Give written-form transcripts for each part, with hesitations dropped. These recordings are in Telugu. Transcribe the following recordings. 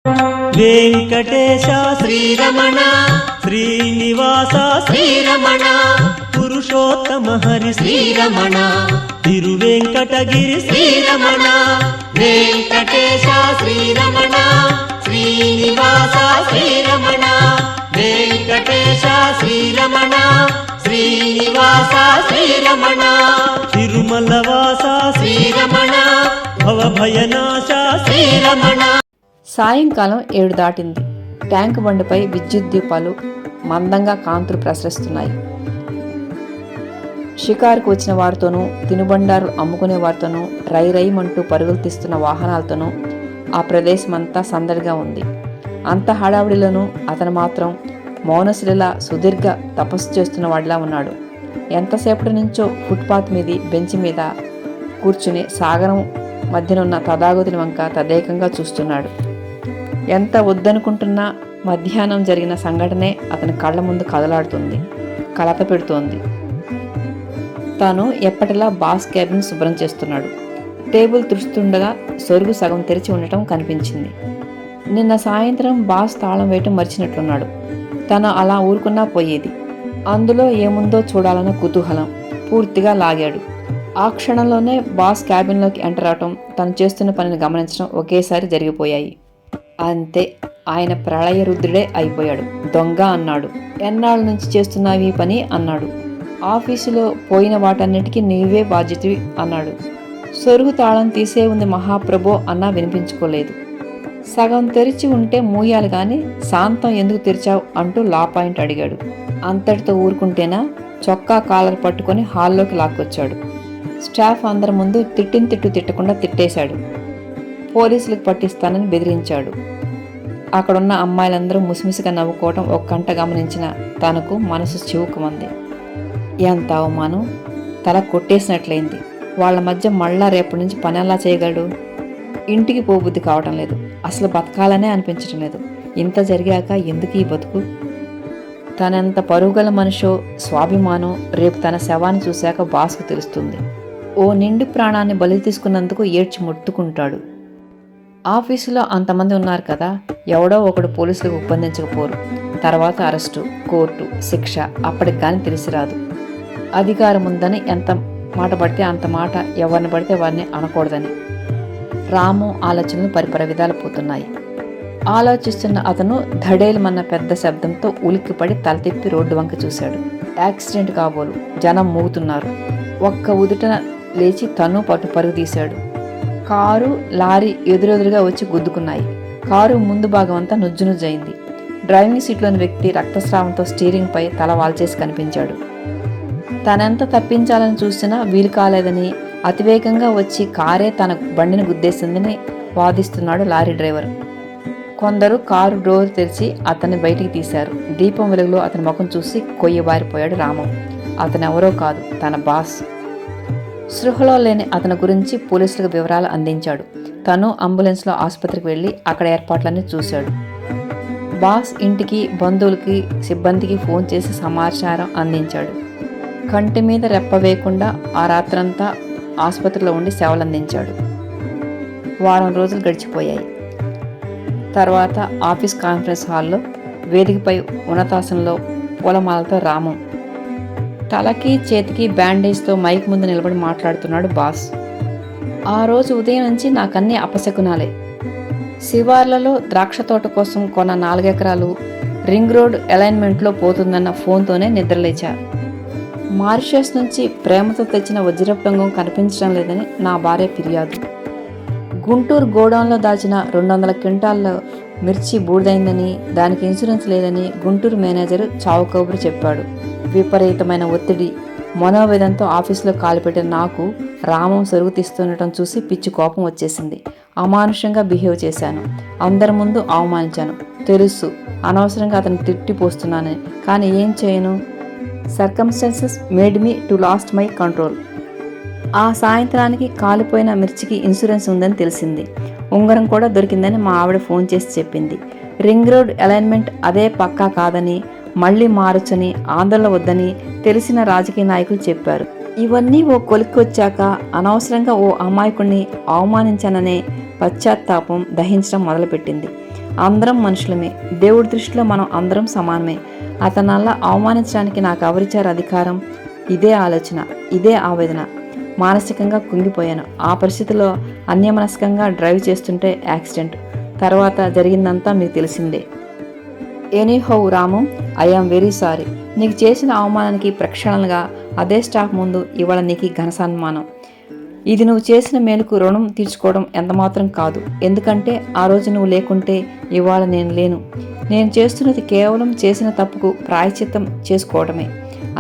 వెంకటేశ శ్రీరమణ శ్రీనివాస శ్రీరమణ పురుషోత్తమ హరి శ్రీరమణ తిరువెంకటగిరి శ్రీరమణ వెంకటేశ శ్రీరమణ శ్రీనివాస శ్రీరమణ వెంకటేశ శ్రీరమణ శ్రీనివాస శ్రీరమణ తిరుమల వాస శ్రీరమణ భవభయనాశ శ్రీరమణ. సాయంకాలం 7 దాటింది. ట్యాంక్ బండిపై విద్యుత్ దీపాలు మందంగా కాంతులు ప్రసరిస్తున్నాయి. షికారుకు వచ్చిన వారితోనూ తినుబండారులు అమ్ముకునే వారితోనూ రైమంటూ పరుగులు తీస్తున్న వాహనాలతోనూ ఆ ప్రదేశమంతా సందడిగా ఉంది. అంత హడావిడిలోనూ అతను మాత్రం మౌనశిలలా సుదీర్ఘ తపస్సు చేస్తున్న వాడిలా ఉన్నాడు. ఎంతసేపటి నుంచో ఫుట్పాత్ మీది బెంచ్ మీద కూర్చుని సాగరం మధ్యనున్న తదాగతుని వంక తదేకంగా చూస్తున్నాడు. ఎంత వద్దనుకుంటున్నా మధ్యాహ్నం జరిగిన సంఘటనే అతని కళ్ళ ముందు కదలాడుతుంది, కలత పెడుతోంది. తాను ఎప్పటిలా బాస్ క్యాబిన్ శుభ్రం చేస్తున్నాడు. టేబుల్ తుడుస్తుండగా సొరుగు సగం తెరిచి ఉండటం కనిపించింది. నిన్న సాయంత్రం బాస్ తాళం వేయటం మర్చినట్లున్నాడు. తను అలా ఊరుకున్నా పోయేది. అందులో ఏముందో చూడాలన్న కుతూహలం పూర్తిగా లాగాడు. ఆ క్షణంలోనే బాస్ క్యాబిన్లోకి ఎంటర్ అవటం, తను చేస్తున్న పనిని గమనించడం ఒకేసారి జరిగిపోయాయి. అంతే, ఆయన ప్రళయ రుద్రుడే అయిపోయాడు. దొంగ అన్నాడు. ఎన్నాళ్ళ నుంచి చేస్తున్నావి పని అన్నాడు. ఆఫీసులో పోయిన వాటన్నిటికీ నీవే బాధ్యతవి అన్నాడు. సొరుగు తాళం తీసే ఉంది మహాప్రభో అన్నా వినిపించుకోలేదు. సగం తెరిచి ఉంటే మూయాలి గాని శాంతం ఎందుకు తెరిచావు అంటూ లా పాయింట్ అడిగాడు. అంతటితో ఊరుకుంటేనా చొక్కా కాలర్ పట్టుకొని హాల్లోకి లాక్కొచ్చాడు. స్టాఫ్ అందరి ముందు తిట్టిన తిట్టకుండా తిట్టేశాడు. పోలీసులకు పట్టిస్తానని బెదిరించాడు. అక్కడున్న అమ్మాయిలందరూ ముసిముసిగా నవ్వుకోవటం ఒక్కంట గమనించిన తనకు మనసు చివుకుమంది. ఎంత అవమానం! తల కొట్టేసినట్లయింది. వాళ్ళ మధ్య మళ్ళా రేపటి నుంచి పని ఎలా చేయగలడు? ఇంటికి పోబుద్ధి కావటం లేదు. అసలు బతకాలనే అనిపించటం లేదు. ఇంత జరిగాక ఎందుకు ఈ బతుకు? తనెంత పరుగుగల మనిషో, స్వాభిమానం రేపు తన శవాన్ని చూశాక బాస్కు తెలుస్తుంది. ఓ నిండు ప్రాణాన్ని బలి తీసుకున్నందుకు ఏడ్చి ముట్టుకుంటాడు. ఆఫీసులో అంతమంది ఉన్నారు కదా, ఎవడో ఒకడు పోలీసులకు ఒప్పందించకపోరు. తర్వాత అరెస్టు, కోర్టు, శిక్ష అప్పటికి కానీ తెలిసిరాదు. అధికారం ఉందని ఎంత మాట పడితే అంత మాట, ఎవరిని పడితే వారిని అనకూడదని. రాము ఆలోచనలు పరిపర విధాలు పోతున్నాయి. ఆలోచిస్తున్న అతను ధడేలమన్న పెద్ద శబ్దంతో ఉలిక్కిపడి తల తిప్పి రోడ్డు వంక చూశాడు. యాక్సిడెంట్ కాబోలు. జనం మూగుతున్నారు. ఒక్క ఉదుటన లేచి తను పట్టు పరుగు తీశాడు. కారు, లారీ ఎదురెదురుగా వచ్చి గుద్దుకున్నాయి. కారు ముందు భాగం అంతా నుజ్జునుజ్జయింది. డ్రైవింగ్ సీట్లోని వ్యక్తి రక్తస్రావంతో స్టీరింగ్ పై తల వాల్చేసి కనిపించాడు. తనెంత తప్పించాలని చూసినా వీలు కాలేదని, అతివేగంగా వచ్చి కారే తన బండిని గుద్దేసిందని వాదిస్తున్నాడు లారీ డ్రైవర్. కొందరు కారు డోర్ తెరిచి అతన్ని బయటికి తీశారు. దీపం వెలుగులో అతని ముఖం చూసి కొయ్యబారిపోయాడు రామం. అతనెవరో కాదు, తన బాస్. సృహలో లేని అతని గురించి పోలీసులకు వివరాలు అందించాడు. తను అంబులెన్స్లో ఆసుపత్రికి వెళ్ళి అక్కడ ఏర్పాట్లన్నీ చూశాడు. బాస్ ఇంటికి, బంధువులకి, సిబ్బందికి ఫోన్ చేసి సమాచారం అందించాడు. కంటి మీద రెప్ప వేయకుండా ఆ రాత్రంతా ఆసుపత్రిలో ఉండి సేవలందించాడు. వారం రోజులు గడిచిపోయాయి. తర్వాత ఆఫీస్ కాన్ఫరెన్స్ హాల్లో వేదికపై ఉన్నతాసనంలో పూలమాలతో రామం, తలకి చేతికి బ్యాండేజ్తో మైక్ ముందు నిలబడి మాట్లాడుతున్నాడు బాస్. ఆ రోజు ఉదయం నుంచి నాకన్నీ అపశకునాలే. శివార్లలో ద్రాక్ష తోట కోసం కొన్న 4 ఎకరాలు రింగ్ రోడ్ అలైన్మెంట్లో పోతుందన్న ఫోన్తోనే నిద్రలేచా. మారిషస్ నుంచి ప్రేమతో తెచ్చిన వజ్రపుటంగం కనిపించడం లేదని నా భార్య ఫిర్యాదు. గుంటూరు గోడౌన్లో దాచిన 200 క్వింటాల్లో మిర్చి బూడిదైందని, దానికి ఇన్సూరెన్స్ లేదని గుంటూరు మేనేజరు చావు కబురు చెప్పాడు. విపరీతమైన ఒత్తిడి, మనోవేదంతో ఆఫీసులో కాలుపెట్టిన నాకు రామం సరుగు తీస్తుండటం చూసి పిచ్చి కోపం వచ్చేసింది. అమానుషంగా బిహేవ్ చేశాను. అందరి ముందు అవమానించాను. తెలుసు అనవసరంగా అతను తిట్టిపోస్తున్నానని, కానీ ఏం చేయను? Circumstances made me to lost my control. ఆ సాయంత్రానికి కాలిపోయిన మిర్చికి ఇన్సూరెన్స్ ఉందని తెలిసింది. ఉంగరం కూడా దొరికిందని మా ఆవిడ ఫోన్ చేసి చెప్పింది. రింగ్ రోడ్ అలైన్మెంట్ అదే పక్కా కాదని, మళ్ళీ మారొచ్చని, ఆందోళన వద్దని తెలిసిన రాజకీయ నాయకులు చెప్పారు. ఇవన్నీ ఓ కొలిక్కి వచ్చాక అనవసరంగా ఓ అమాయకుడిని అవమానించాననే పశ్చాత్తాపం దహించడం మొదలుపెట్టింది. అందరం మనుషులమే. దేవుడి దృష్టిలో మనం అందరం సమానమే. అతనల్లా అవమానించడానికి నాకు ఎవరిచ్చారు అధికారం? ఇదే ఆలోచన, ఇదే ఆవేదన. మానసికంగా కుంగిపోయాను. ఆ పరిస్థితిలో అన్యమనస్కంగా డ్రైవ్ చేస్తుంటే యాక్సిడెంట్. తర్వాత జరిగిందంతా మీకు తెలిసిందే. ఎనీహౌ రాము, ఐఆమ్ వెరీ సారీ. నీకు చేసిన అవమానానికి ప్రక్షాళనగా అదే స్టాఫ్ ముందు ఇవాళ నీకు ఘన సన్మానం. ఇది నువ్వు చేసిన మేలుకు రుణం తీర్చుకోవడం ఎంతమాత్రం కాదు. ఎందుకంటే ఆ రోజు నువ్వు లేకుంటే ఇవాళ నేను లేను. నేను చేస్తున్నది కేవలం చేసిన తప్పుకు ప్రాయశ్చిత్తం చేసుకోవడమే.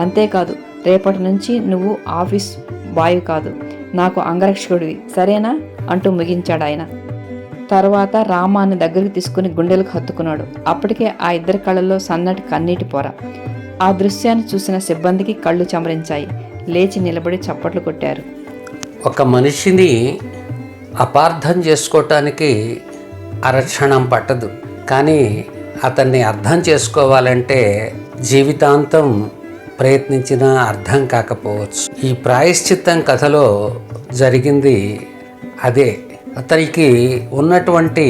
అంతేకాదు, రేపటి నుంచి నువ్వు ఆఫీస్ బాయ్ కాదు, నాకు అంగరక్షకుడివి, సరేనా అంటూ ముగించాడు ఆయన. తర్వాత రామాన్ని దగ్గరికి తీసుకుని గుండెలకు హత్తుకున్నాడు. అప్పటికే ఆ ఇద్దరి కళ్ళల్లో సన్నటి కన్నీటి పొర. ఆ దృశ్యాన్ని చూసిన సిబ్బందికి కళ్ళు చెమరించాయి. లేచి నిలబడి చప్పట్లు కొట్టారు. ఒక మనిషిని అపార్థం చేసుకోవటానికి అరక్షణం పట్టదు, కానీ అతన్ని అర్థం చేసుకోవాలంటే జీవితాంతం ప్రయత్నించినా అర్థం కాకపోవచ్చు. ఈ ప్రాయశ్చిత్తం కథలో జరిగింది అదే. అతనికి ఉన్నటువంటి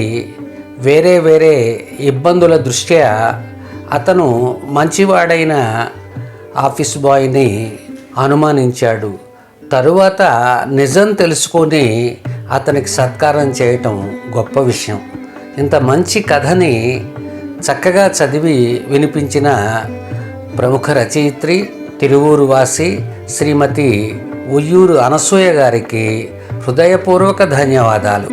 వేరే వేరే ఇబ్బందుల దృష్ట్యా అతను మంచివాడైన ఆఫీస్ బాయ్ని అనుమానించాడు. తరువాత నిజం తెలుసుకొని అతనికి సత్కారం చేయటం గొప్ప విషయం. ఇంత మంచి కథని చక్కగా చదివి వినిపించిన ప్రముఖ రచయిత్రి, తిరువూరు వాసి శ్రీమతి ఉయ్యూరు అనసూయ గారికి హృదయపూర్వక ధన్యవాదాలు.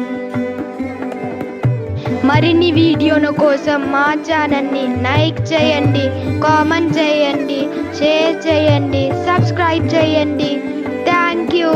మరిన్ని వీడియోల కోసం మా ఛానల్ని లైక్ చేయండి, కామెంట్ చేయండి, షేర్ చేయండి, సబ్స్క్రైబ్ చేయండి. Thank you.